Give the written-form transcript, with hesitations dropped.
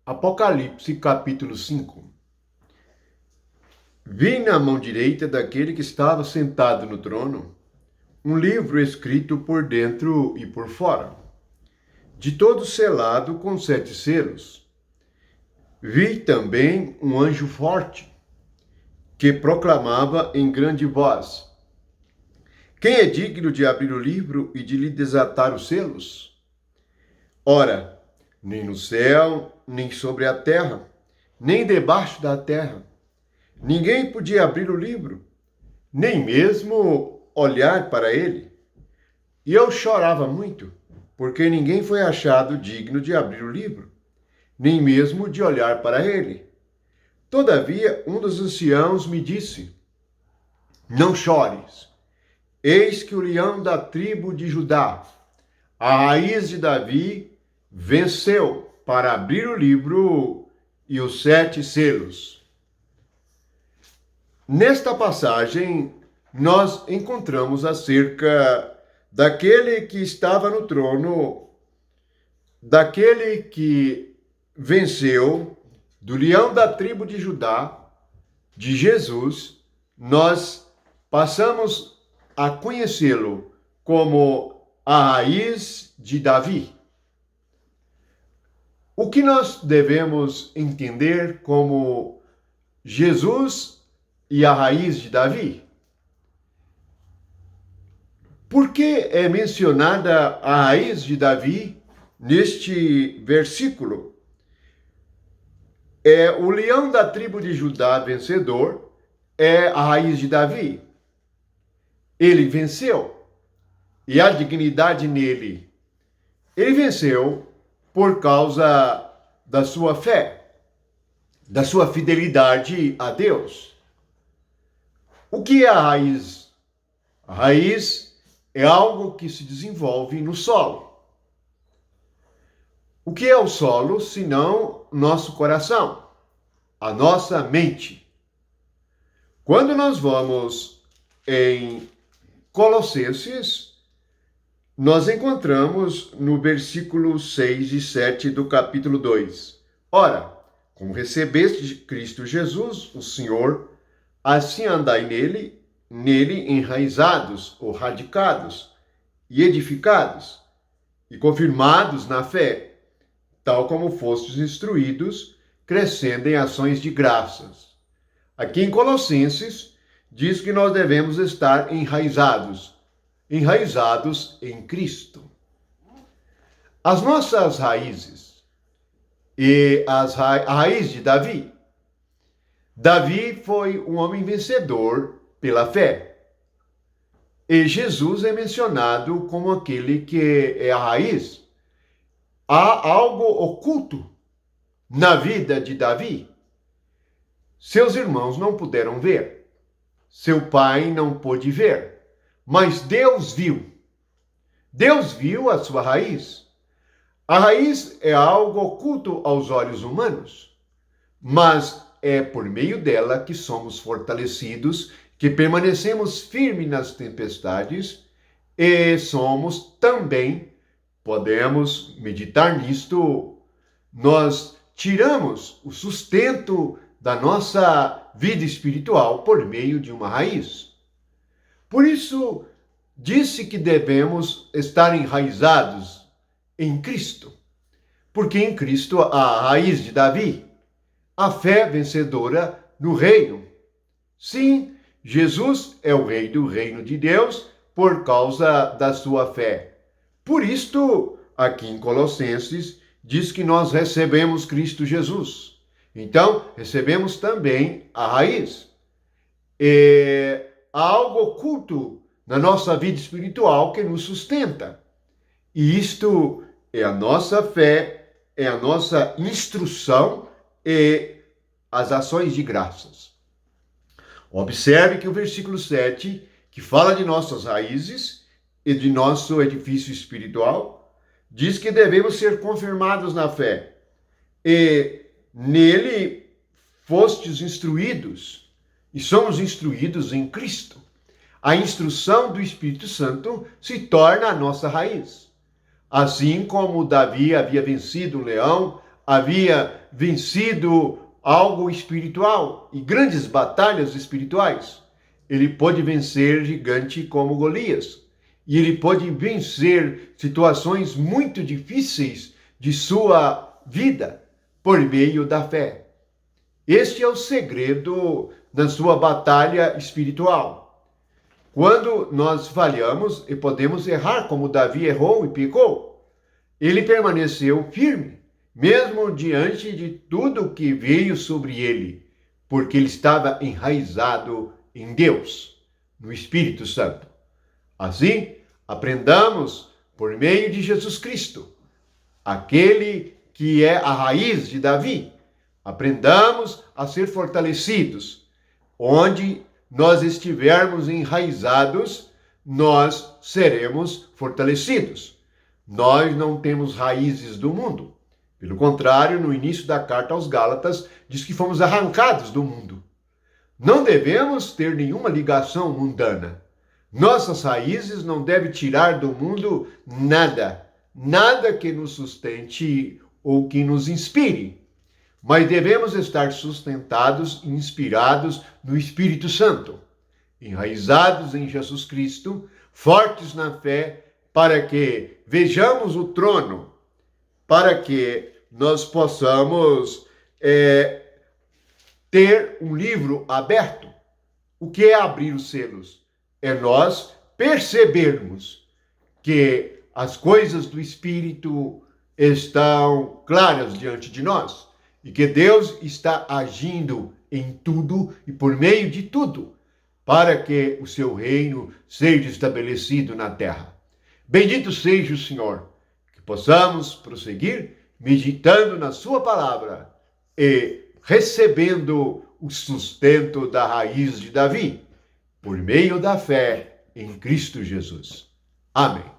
Apocalipse, capítulo 5. Vi na mão direita daquele que estava sentado no trono um livro escrito por dentro e por fora, de todo selado com 7 selos. Vi também um anjo forte, que proclamava em grande voz: quem é digno de abrir o livro e de lhe desatar os selos? Ora, nem no céu, nem sobre a terra, nem debaixo da terra, ninguém podia abrir o livro, nem mesmo olhar para ele. E eu chorava muito, porque ninguém foi achado digno de abrir o livro, nem mesmo de olhar para ele. Todavia, um dos anciãos me disse: não chores. Eis que o leão da tribo de Judá, a raiz de Davi, venceu para abrir o livro e os 7 selos. Nesta passagem, nós encontramos acerca daquele que estava no trono, daquele que venceu, do leão da tribo de Judá, de Jesus. Nós passamos a conhecê-lo como a raiz de Davi. O que nós devemos entender como Jesus e a raiz de Davi? Por que é mencionada a raiz de Davi neste versículo? O leão da tribo de Judá vencedor é a raiz de Davi. Ele venceu, e a dignidade nele. Ele venceu por causa da sua fé, da sua fidelidade a Deus. O que é a raiz? A raiz é algo que se desenvolve no solo. O que é o solo, senão nosso coração, a nossa mente? Quando nós vamos em Colossenses, nós encontramos no versículo 6 e 7 do capítulo 2. Ora, como recebeste de Cristo Jesus, o Senhor, assim andai nele enraizados ou radicados e edificados e confirmados na fé, tal como fostes instruídos, crescendo em ações de graças. Aqui em Colossenses, diz que nós devemos estar enraizados em Cristo. As nossas raízes e a raiz de Davi. Davi foi um homem vencedor pela fé. E Jesus é mencionado como aquele que é a raiz. Há algo oculto na vida de Davi. Seus irmãos não puderam ver. Seu pai não pôde ver. Mas Deus viu. Deus viu a sua raiz. A raiz é algo oculto aos olhos humanos, mas é por meio dela que somos fortalecidos, que permanecemos firmes nas tempestades e somos também, podemos meditar nisto, nós tiramos o sustento da nossa vida espiritual por meio de uma raiz. Por isso, disse que devemos estar enraizados em Cristo, porque em Cristo há a raiz de Davi, a fé vencedora no reino. Sim, Jesus é o rei do reino de Deus por causa da sua fé. Por isto, aqui em Colossenses, diz que nós recebemos Cristo Jesus. Então, recebemos também a raiz. Há algo oculto na nossa vida espiritual que nos sustenta. E isto é a nossa fé, é a nossa instrução e as ações de graças. Observe que o versículo 7, que fala de nossas raízes e de nosso edifício espiritual, diz que devemos ser confirmados na fé. E nele fostes instruídos, e somos instruídos em Cristo. A instrução do Espírito Santo se torna a nossa raiz. Assim como Davi havia vencido o leão, havia vencido algo espiritual e grandes batalhas espirituais. Ele pôde vencer gigante como Golias. E ele pôde vencer situações muito difíceis de sua vida por meio da fé. Este é o segredo da sua batalha espiritual. Quando nós falhamos e podemos errar, como Davi errou e pecou, ele permaneceu firme, mesmo diante de tudo que veio sobre ele, porque ele estava enraizado em Deus, no Espírito Santo. Assim, aprendamos por meio de Jesus Cristo, aquele que é a raiz de Davi. Aprendamos a ser fortalecidos. Onde nós estivermos enraizados, nós seremos fortalecidos. Nós não temos raízes do mundo. Pelo contrário, no início da carta aos Gálatas, diz que fomos arrancados do mundo. Não devemos ter nenhuma ligação mundana. Nossas raízes não devem tirar do mundo nada. Nada que nos sustente ou que nos inspire. Mas devemos estar sustentados e inspirados no Espírito Santo, enraizados em Jesus Cristo, fortes na fé, para que vejamos o trono, para que nós possamos ter um livro aberto. O que é abrir os selos? É nós percebermos que as coisas do Espírito estão claras diante de nós e que Deus está agindo em tudo e por meio de tudo para que o seu reino seja estabelecido na terra. Bendito seja o Senhor, que possamos prosseguir meditando na sua palavra e recebendo o sustento da raiz de Davi, por meio da fé em Cristo Jesus. Amém.